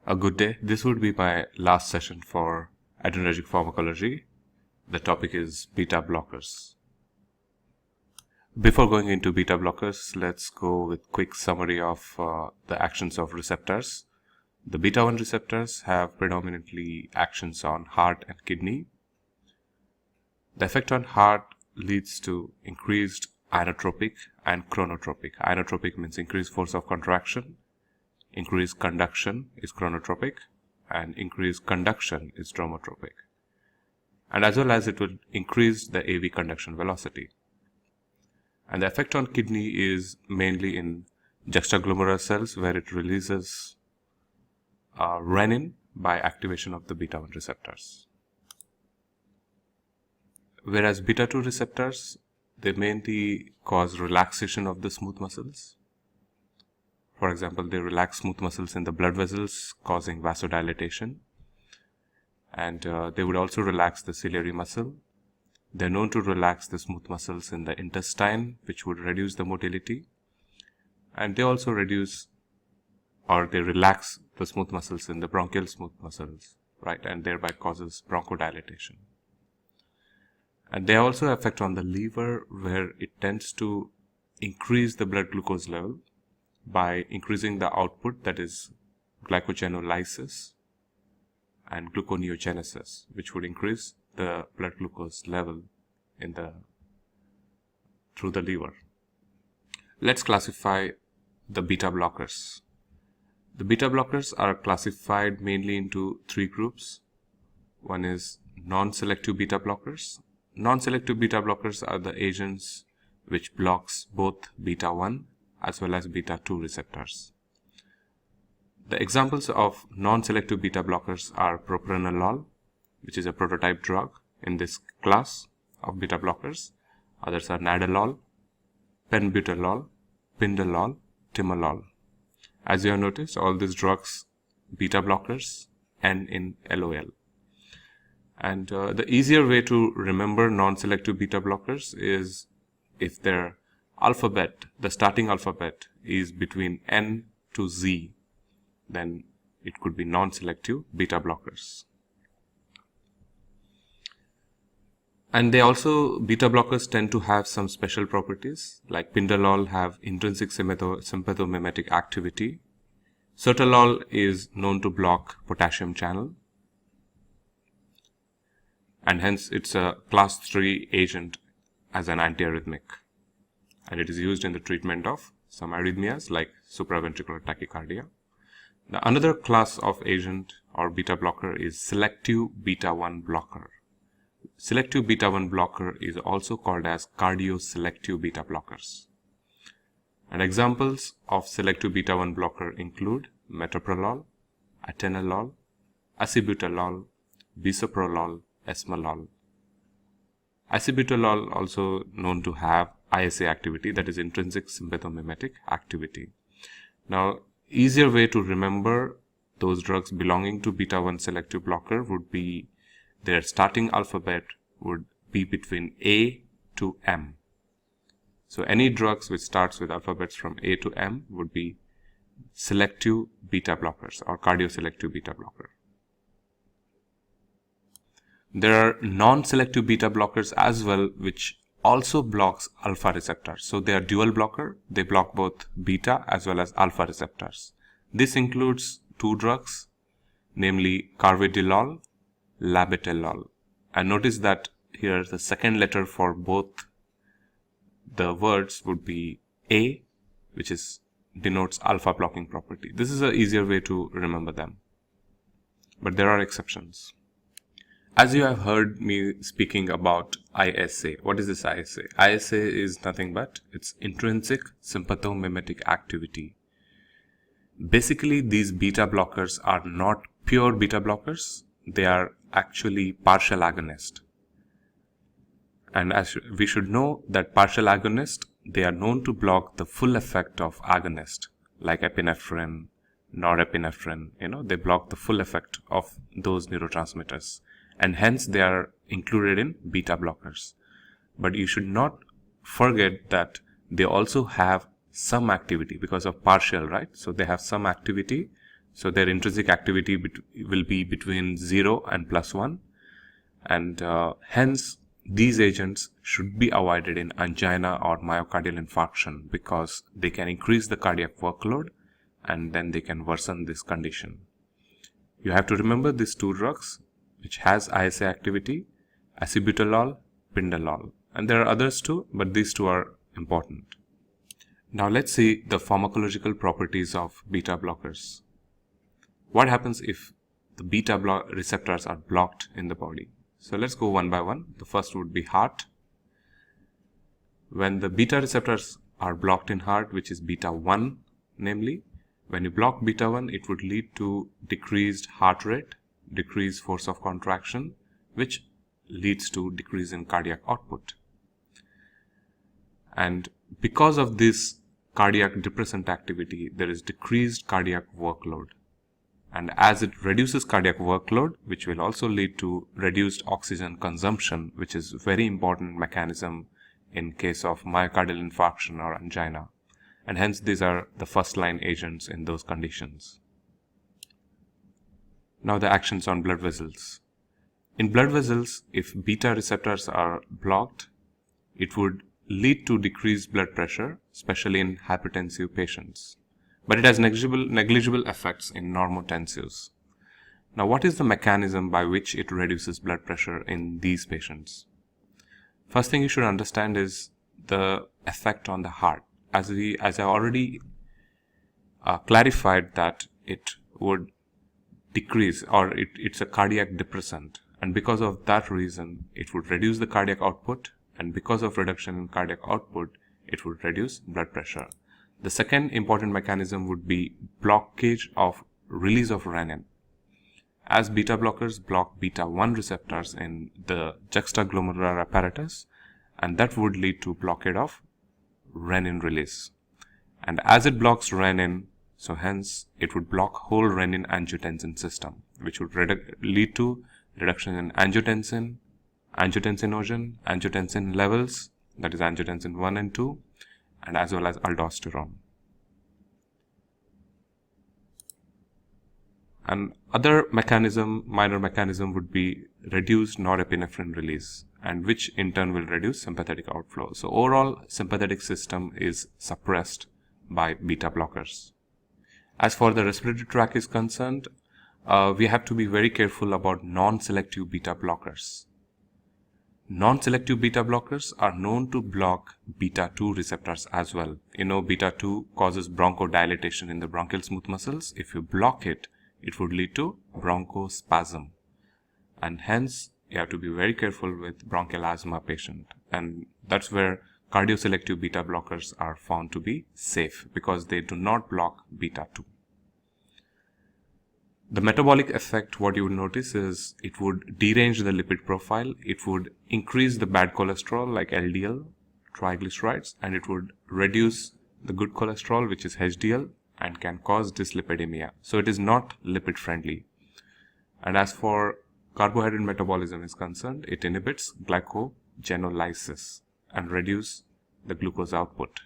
A good day. This would be my last session for Adrenergic pharmacology. The topic is beta blockers. Before going into beta blockers, let's go with quick summary of the actions of receptors. The beta 1 receptors have predominantly actions on heart and kidney. The effect on heart leads to increased inotropic and chronotropic. Inotropic means increased force of contraction. Increased conduction is chronotropic, and increased conduction is dromotropic. And as well as it will increase the AV conduction velocity. And the effect on kidney is mainly in juxtaglomerular cells, where it releases renin by activation of the beta 1 receptors. Whereas beta 2 receptors, they mainly cause relaxation of the smooth muscles. For example, they relax smooth muscles in the blood vessels, causing vasodilatation. And they would also relax the ciliary muscle. They're known to relax the smooth muscles in the intestine, which would reduce the motility. And they also relax the smooth muscles in the bronchial smooth muscles, right? And thereby causes bronchodilation. And they also affect on the liver, where it tends to increase the blood glucose level by increasing the output, that is glycogenolysis and gluconeogenesis, which would increase the blood glucose level through the liver. Let's classify the beta blockers. The beta blockers are classified mainly into three groups. One is non-selective beta blockers. Non-selective beta blockers are the agents which blocks both beta 1 as well as beta 2 receptors. The examples of non-selective beta blockers are propranolol, which is a prototype drug in this class of beta blockers. Others are nadolol, penbutalol, pindolol, timolol. As you have noticed, all these drugs, beta blockers, end in LOL. And the easier way to remember non-selective beta blockers is if their alphabet, the starting alphabet, is between N to Z, then it could be non-selective beta blockers. And beta blockers tend to have some special properties, like pindolol have intrinsic sympathomimetic activity. Sotalol is known to block potassium channel, and hence it's a class 3 agent as an antiarrhythmic. And it is used in the treatment of some arrhythmias like supraventricular tachycardia. Another class of agent or beta blocker is selective beta 1 blocker. Selective beta 1 blocker is also called as cardioselective beta blockers. And examples of selective beta 1 blocker include metoprolol, atenolol, acebutolol, bisoprolol, esmolol. Acebutolol also known to have ISA activity, that is intrinsic sympathomimetic activity. Now, easier way to remember those drugs belonging to beta 1 selective blocker would be their starting alphabet would be between A to M. So any drugs which starts with alphabets from A to M would be selective beta blockers or cardioselective beta blocker. There are non-selective beta blockers as well, which also blocks alpha receptors. So they are dual blocker. They block both beta as well as alpha receptors. This includes two drugs, namely carvedilol, labetalol. And notice that here the second letter for both the words would be A, which denotes alpha blocking property. This is an easier way to remember them. But there are exceptions. As you have heard me speaking about ISA. What is this ISA? ISA is nothing but its intrinsic sympathomimetic activity. Basically, these beta blockers are not pure beta blockers. They are actually partial agonist. And as we should know that partial agonist, they are known to block the full effect of agonist, like epinephrine, norepinephrine. They block the full effect of those neurotransmitters. And hence they are included in beta blockers. But you should not forget that they also have some activity because of partial, right? So they have some activity. So their intrinsic activity will be between 0 and +1, and hence these agents should be avoided in angina or myocardial infarction because they can increase the cardiac workload and then they can worsen this condition. You have to remember these two drugs which has ISA activity, acebutolol, pindolol, and there are others too, but these two are important. Now let's see the pharmacological properties of beta blockers. What happens if the beta receptors are blocked in the body? So let's go one by one. The first would be heart. When the beta receptors are blocked in heart, which is beta 1 namely, when you block beta 1, it would lead to decreased heart rate, decreased force of contraction, which leads to decrease in cardiac output. And because of this cardiac depressant activity, there is decreased cardiac workload. And as it reduces cardiac workload, which will also lead to reduced oxygen consumption, which is a very important mechanism in case of myocardial infarction or angina. And hence these are the first line agents in those conditions. Now the actions on blood vessels. In blood vessels, if beta receptors are blocked, it would lead to decreased blood pressure, especially in hypertensive patients. But it has negligible effects in normotensives. Now, what is the mechanism by which it reduces blood pressure in these patients? First thing you should understand is the effect on the heart. As I already clarified that it would decrease, or it's a cardiac depressant, and because of that reason, it would reduce the cardiac output, and because of reduction in cardiac output, it would reduce blood pressure. The second important mechanism would be blockage of release of renin. As beta blockers block beta 1 receptors in the juxtaglomerular apparatus, and that would lead to blockade of renin release. And as it blocks renin, so hence it would block whole renin angiotensin system, which would lead to reduction in angiotensin, angiotensinogen, angiotensin levels, that is angiotensin 1 and 2, and as well as aldosterone. And other minor mechanism would be reduced norepinephrine release, and which in turn will reduce sympathetic outflow. So overall sympathetic system is suppressed by beta blockers. As for the respiratory tract is concerned, we have to be very careful about non-selective beta blockers. Non-selective beta blockers are known to block beta 2 receptors as well. You know, beta 2 causes bronchodilation in the bronchial smooth muscles. If you block it, it would lead to bronchospasm. And hence, you have to be very careful with bronchial asthma patient. And that's where cardioselective beta blockers are found to be safe because they do not block beta 2. The metabolic effect, what you would notice is it would derange the lipid profile, it would increase the bad cholesterol like LDL, triglycerides, and it would reduce the good cholesterol, which is HDL, and can cause dyslipidemia. So it is not lipid friendly. And as for carbohydrate metabolism is concerned, it inhibits glycogenolysis and reduce the glucose output.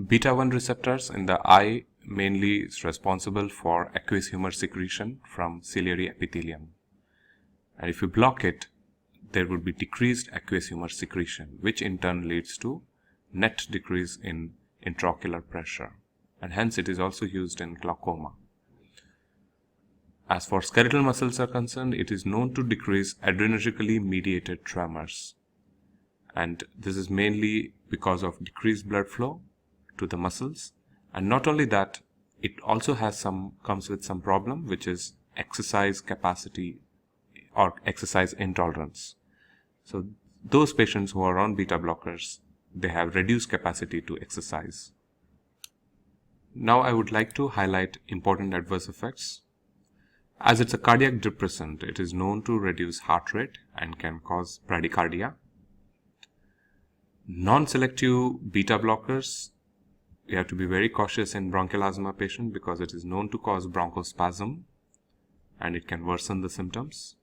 Beta 1 receptors in the eye mainly is responsible for aqueous humor secretion from ciliary epithelium. And if you block it, there would be decreased aqueous humor secretion, which in turn leads to net decrease in intraocular pressure. And hence it is also used in glaucoma. As for skeletal muscles are concerned, it is known to decrease adrenergically mediated tremors. And this is mainly because of decreased blood flow to the muscles. And not only that, it also comes with some problem, which is exercise capacity or exercise intolerance. So those patients who are on beta blockers, they have reduced capacity to exercise. Now I would like to highlight important adverse effects. As it's a cardiac depressant, it is known to reduce heart rate and can cause bradycardia. Non-selective beta blockers, you have to be very cautious in bronchial asthma patient because it is known to cause bronchospasm and it can worsen the symptoms.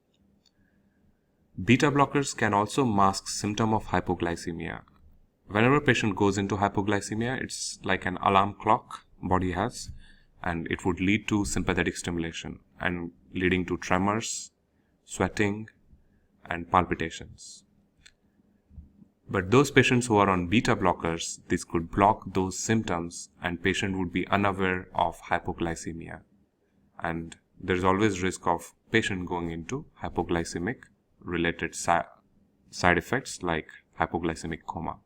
Beta blockers can also mask symptom of hypoglycemia. Whenever a patient goes into hypoglycemia, it's like an alarm clock body has, and it would lead to sympathetic stimulation and leading to tremors, sweating, and palpitations. But those patients who are on beta blockers, this could block those symptoms and patient would be unaware of hypoglycemia. And there is always risk of patient going into hypoglycemic related side effects like hypoglycemic coma.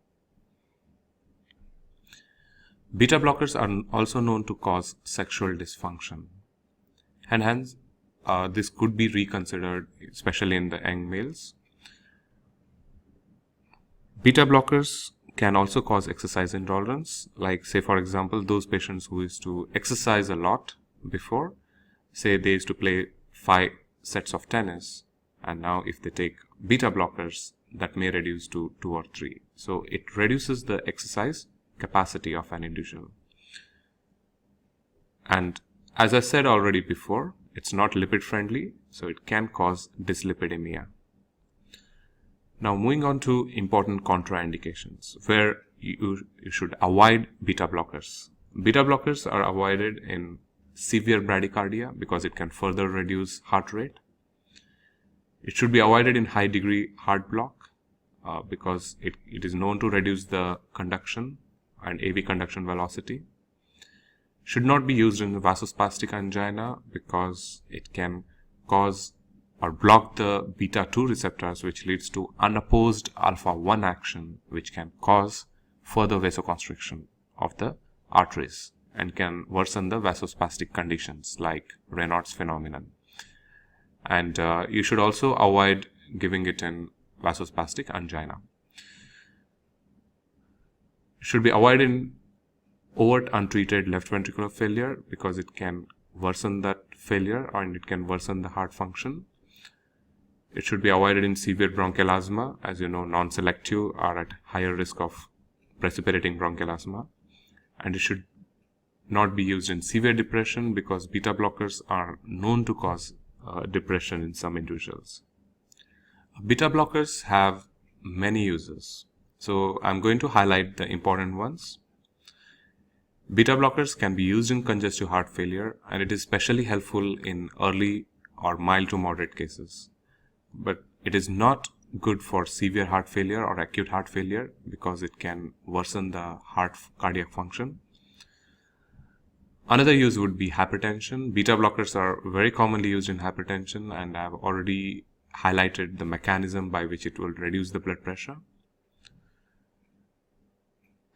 Beta blockers are also known to cause sexual dysfunction, and hence this could be reconsidered, especially in the young males. Beta blockers can also cause exercise intolerance, like say for example those patients who used to exercise a lot before, say they used to play 5 sets of tennis, and now if they take beta blockers, that may reduce to 2 or 3. So it reduces the exercise capacity of an individual. And as I said already before, it's not lipid friendly, so it can cause dyslipidemia. Now moving on to important contraindications where you should avoid beta blockers. Beta blockers are avoided in severe bradycardia because it can further reduce heart rate. It should be avoided in high degree heart block because it is known to reduce the conduction and AV conduction velocity. Should not be used in vasospastic angina because it can cause or block the beta 2 receptors, which leads to unopposed alpha 1 action, which can cause further vasoconstriction of the arteries and can worsen the vasospastic conditions like Raynaud's phenomenon. And you should also avoid giving it in vasospastic angina. It should be avoided in overt untreated left ventricular failure because it can worsen that failure and it can worsen the heart function. It should be avoided in severe bronchial asthma. As you know, non-selective are at higher risk of precipitating bronchial asthma. And it should not be used in severe depression because beta blockers are known to cause depression in some individuals. Beta blockers have many uses. So I'm going to highlight the important ones. Beta blockers can be used in congestive heart failure, and it is especially helpful in early or mild to moderate cases. But it is not good for severe heart failure or acute heart failure because it can worsen the heart cardiac function. Another use would be hypertension. Beta blockers are very commonly used in hypertension, and I have already highlighted the mechanism by which it will reduce the blood pressure.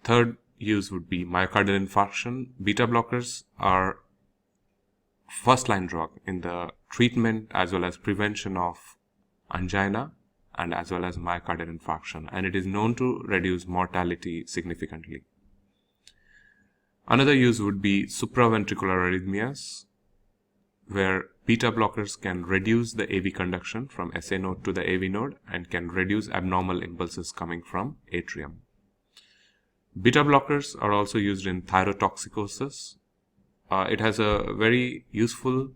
Third use would be myocardial infarction. Beta blockers are first-line drug in the treatment as well as prevention of angina and as well as myocardial infarction, and it is known to reduce mortality significantly. Another use would be supraventricular arrhythmias, where beta blockers can reduce the AV conduction from SA node to the AV node and can reduce abnormal impulses coming from atrium. Beta blockers are also used in thyrotoxicosis. It has a very useful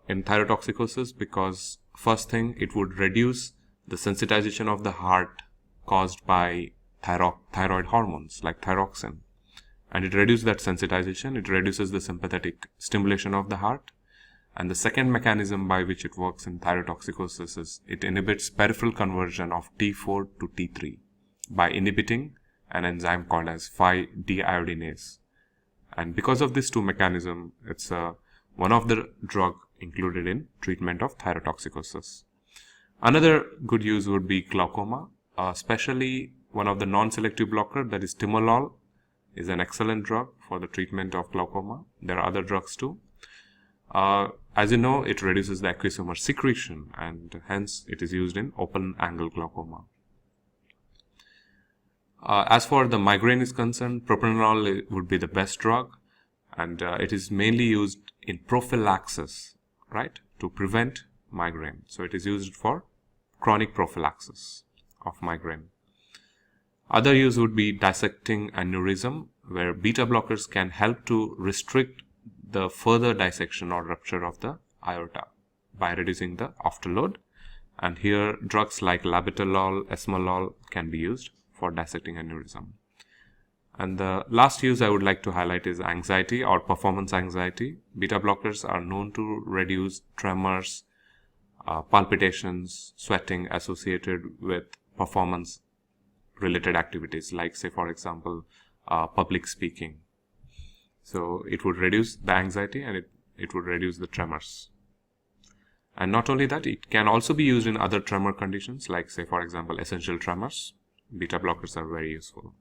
in thyrotoxicosis because first thing, it would reduce the sensitization of the heart caused by thyroid hormones like thyroxine. And it reduces that sensitization, it reduces the sympathetic stimulation of the heart. And the second mechanism by which it works in thyrotoxicosis is it inhibits peripheral conversion of T4 to T3 by inhibiting an enzyme called as 5-deiodinase. And because of these two mechanisms, it's one of the drug included in treatment of thyrotoxicosis. Another good use would be glaucoma, especially one of the non-selective blocker, that is timolol, is an excellent drug for the treatment of glaucoma. There are other drugs too. As you know, it reduces the aqueous humor secretion and hence it is used in open angle glaucoma. As for the migraine is concerned, propranolol would be the best drug, and it is mainly used in prophylaxis, right, to prevent migraine. So it is used for chronic prophylaxis of migraine. Other use would be dissecting aneurysm, where beta blockers can help to restrict the further dissection or rupture of the aorta by reducing the afterload. And here drugs like labetalol, esmolol can be used for dissecting aneurysm. And the last use I would like to highlight is anxiety or performance anxiety. Beta blockers are known to reduce tremors, palpitations, sweating associated with performance related activities, like say for example public speaking. So it would reduce the anxiety and it would reduce the tremors. And not only that, it can also be used in other tremor conditions, like say for example essential tremors. Beta blockers are very useful.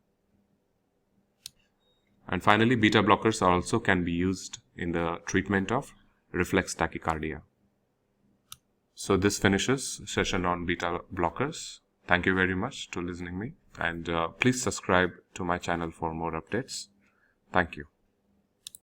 And finally, beta blockers also can be used in the treatment of reflex tachycardia. So this finishes session on beta blockers. Thank you very much to listening me, and please subscribe to my channel for more updates. Thank you.